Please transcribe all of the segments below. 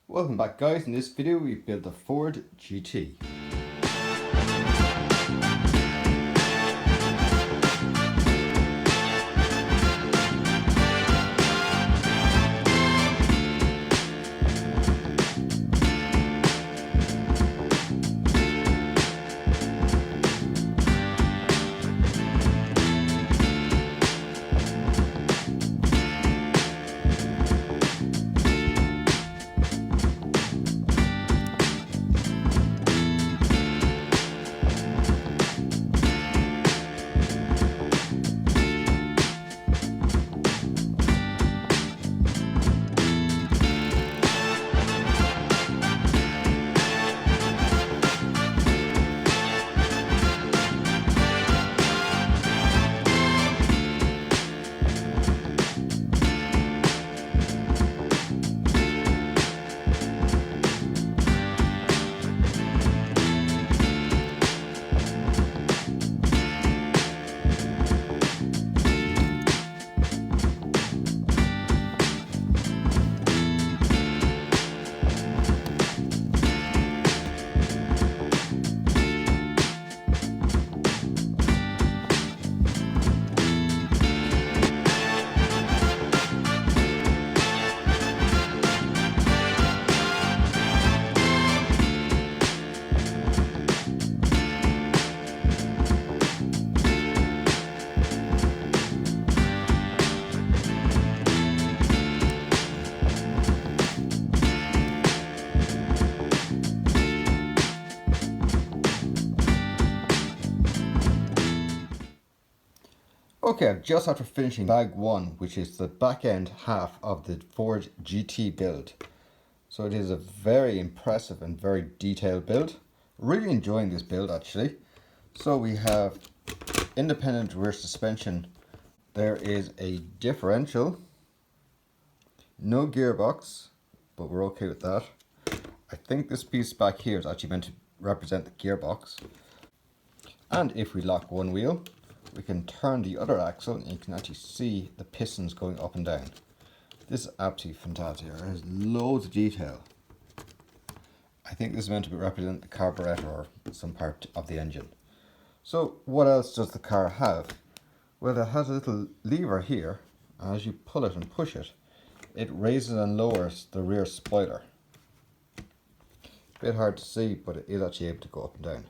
Welcome back guys, in this video we built the Ford GT. Okay, just after finishing bag 1, which is the back end half of the Ford GT build. So it is a very impressive and very detailed build. Really enjoying this build actually. So we have independent rear suspension. There is a differential. No gearbox, but we're okay with that. I think this piece back here is actually meant to represent the gearbox. And if we lock one wheel, we can turn the other axle and you can actually see the pistons going up and down. This is absolutely fantastic. It has loads of detail. I think this is meant to represent the carburetor or some part of the engine. So what else does the car have? Well, it has a little lever here. As you pull it and push it, it raises and lowers the rear spoiler. A bit hard to see, but it is actually able to go up and down.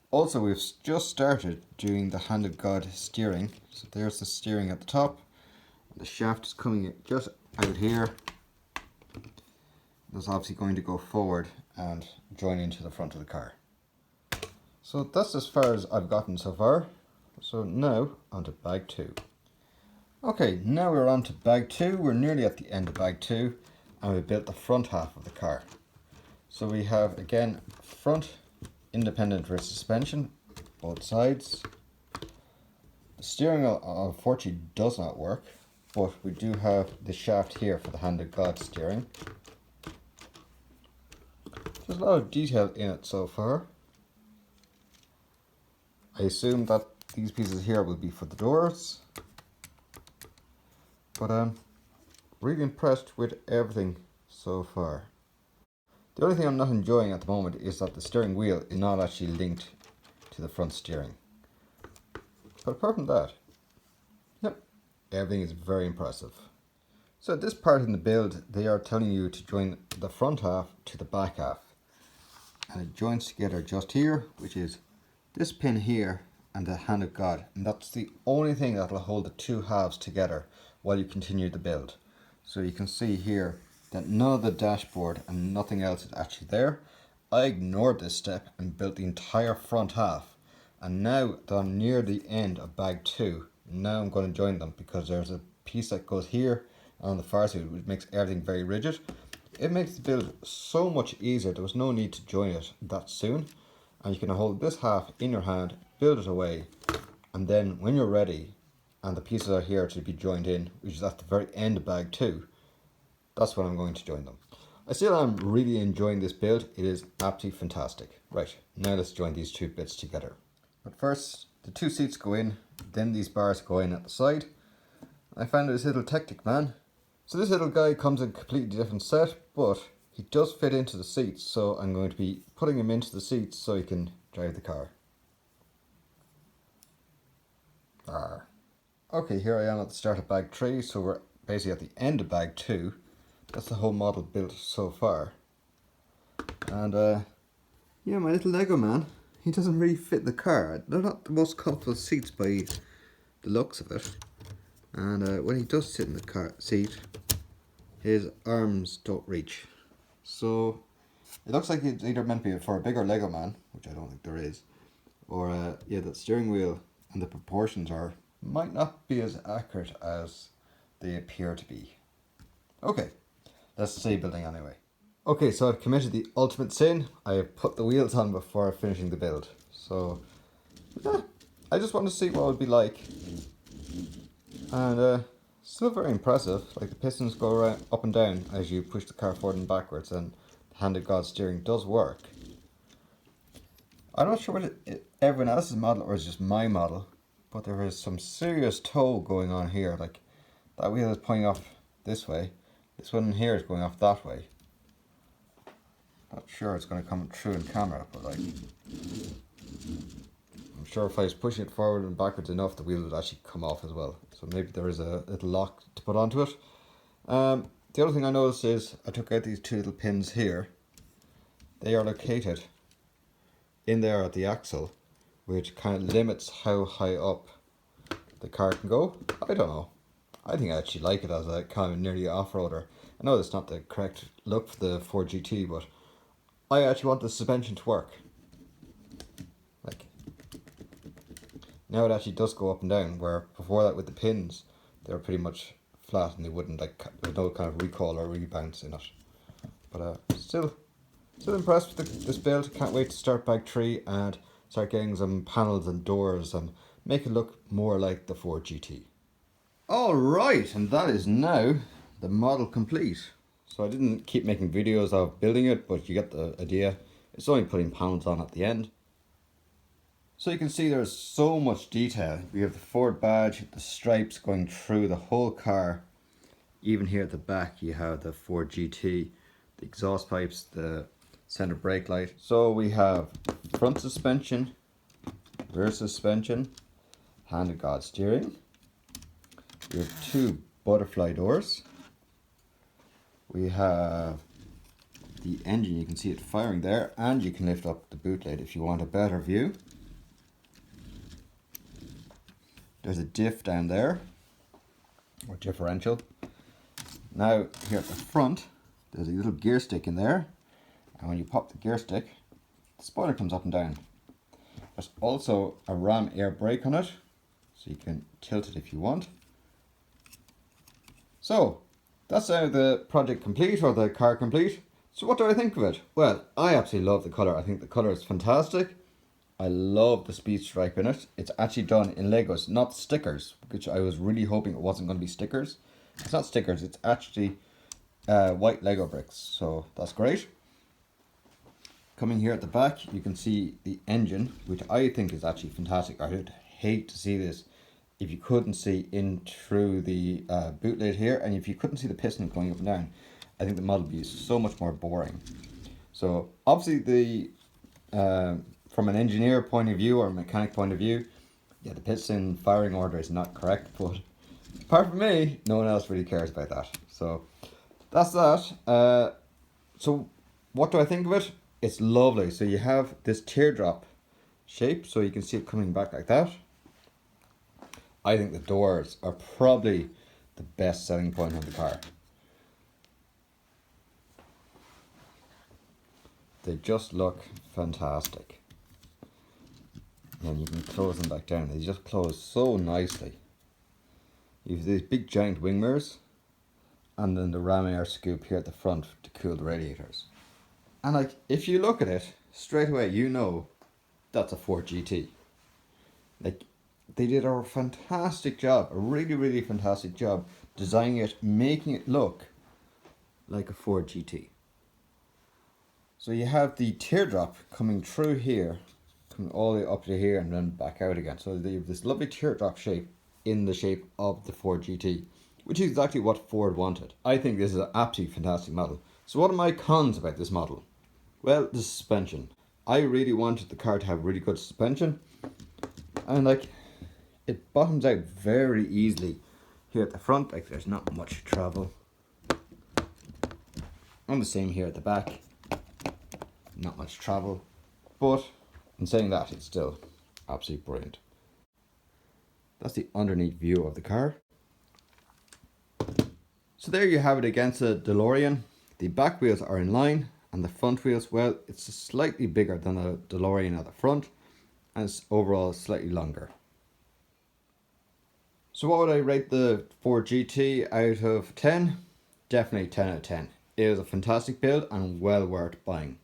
Also, we've just started doing the hand of God steering. So there's the steering at the top. The shaft is coming just out here. That's obviously going to go forward and join into the front of the car. So that's as far as I've gotten so far. So now on to bag 2. Okay, now we're on to bag 2. We're nearly at the end of bag 2 and we built the front half of the car. So we have again front independent rear suspension, both sides. The steering wheel unfortunately does not work, but we do have the shaft here for the hand of God steering. There's a lot of detail in it so far. I assume that these pieces here will be for the doors, but I'm really impressed with everything so far. The only thing I'm not enjoying at the moment is that the steering wheel is not actually linked to the front steering. But apart from that, yep, everything is very impressive. So at this part in the build, they are telling you to join the front half to the back half. And it joins together just here, which is this pin here and the hand of God. And that's the only thing that will hold the two halves together while you continue the build. So you can see here that none of the dashboard and nothing else is actually there. I ignored this step and built the entire front half. And now that I'm near the end of bag 2, now I'm going to join them because there's a piece that goes here on the far side which makes everything very rigid. It makes the build so much easier. There was no need to join it that soon. And you can hold this half in your hand, build it away, and then when you're ready and the pieces are here to be joined in, which is at the very end of bag 2, that's when I'm going to join them. I still am really enjoying this build. It is absolutely fantastic. Right, now let's join these two bits together. But first, the two seats go in, then these bars go in at the side. I found this little Technic man So this little guy comes in a completely different set, but he does fit into the seats, so I'm going to be putting him into the seats so he can drive the car. Arr. Okay, here I am at the start of bag 3, so we're basically at the end of bag 2. That's the whole model built so far. And yeah, my little Lego man, he doesn't really fit the car. They're not the most comfortable seats by the looks of it. And when he does sit in the car seat, his arms don't reach. So it looks like it's either meant to be for a bigger Lego man, which I don't think there is, or yeah, the steering wheel and the proportions might not be as accurate as they appear to be. Okay, let's say building anyway. Okay, so I've committed the ultimate sin. I have put the wheels on before finishing the build. So yeah, I just want to see what it would be like. And still very impressive. Like the pistons go around, up and down as you push the car forward and backwards, and the hand of God steering does work. I'm not sure whether everyone else's model or it's just my model, but there is some serious toe going on here. Like that wheel is pointing off this way. This one here is going off that way. Not sure it's going to come through in camera, but like I'm sure if I was pushing it forward and backwards enough, the wheel would actually come off as well. So maybe there is a little lock to put onto it. The other thing I noticed is I took out these two little pins here. They are located in there at the axle, which kind of limits how high up the car can go. I don't know. I think I actually like it as a kind of nearly off-roader. I know that's not the correct look for the Ford GT, but I actually want the suspension to work. Like, now it actually does go up and down, where before that with the pins, they were pretty much flat and they wouldn't, like, there was no kind of recoil or rebounce in it. But still impressed with this build. Can't wait to start bag 3 and start getting some panels and doors and make it look more like the Ford GT. Alright, and that is now the model complete. So I didn't keep making videos of building it, but you get the idea. It's only putting panels on at the end. So you can see there's so much detail. We have the Ford badge, the stripes going through the whole car. Even here at the back you have the Ford GT, the exhaust pipes, the center brake light. So we have front suspension, rear suspension, hand of God steering. We have 2 butterfly doors. We have the engine, you can see it firing there, and you can lift up the boot lid if you want a better view. There's a diff down there, or differential. Now here at the front, there's a little gear stick in there, and when you pop the gear stick, the spoiler comes up and down. There's also a ram air brake on it, so you can tilt it if you want. So that's now the project complete, or the car complete. So what do I think of it? Well, I absolutely love the colour. I think the colour is fantastic. I love the speed stripe in it. It's actually done in Legos, not stickers, which I was really hoping it wasn't going to be stickers. It's not stickers, it's actually white Lego bricks, so that's great. Coming here at the back, you can see the engine, which I think is actually fantastic. I would hate to see this if you couldn't see in through the boot lid here, and if you couldn't see the piston going up and down. I think the model would be so much more boring. So obviously from an engineer point of view or a mechanic point of view, yeah, the piston firing order is not correct, but apart from me, no one else really cares about that. So that's that. So what do I think of it? It's lovely. So you have this teardrop shape, so you can see it coming back like that. I think the doors are probably the best selling point on the car. They just look fantastic. And you can close them back down. They just close so nicely. You have these big giant wing mirrors, and then the ram air scoop here at the front to cool the radiators. And like, if you look at it straight away, you know that's a Ford GT. Like, they did a fantastic job, a really fantastic job designing it, making it look like a Ford GT. So you have the teardrop coming through here, coming all the way up to here and then back out again. So they have this lovely teardrop shape in the shape of the Ford GT. which is exactly what Ford wanted. I think this is an absolutely fantastic model. So what are my cons about this model? Well, the suspension. I really wanted the car to have really good suspension, and like, it bottoms out very easily here at the front. Like, there's not much travel. And the same here at the back, not much travel. But in saying that, it's still absolutely brilliant. That's the underneath view of the car. So there you have it against a DeLorean. The back wheels are in line, and the front wheels, well, it's slightly bigger than a DeLorean at the front, and it's overall slightly longer. So what would I rate the Ford GT out of 10? Definitely 10 out of 10. It is a fantastic build and well worth buying.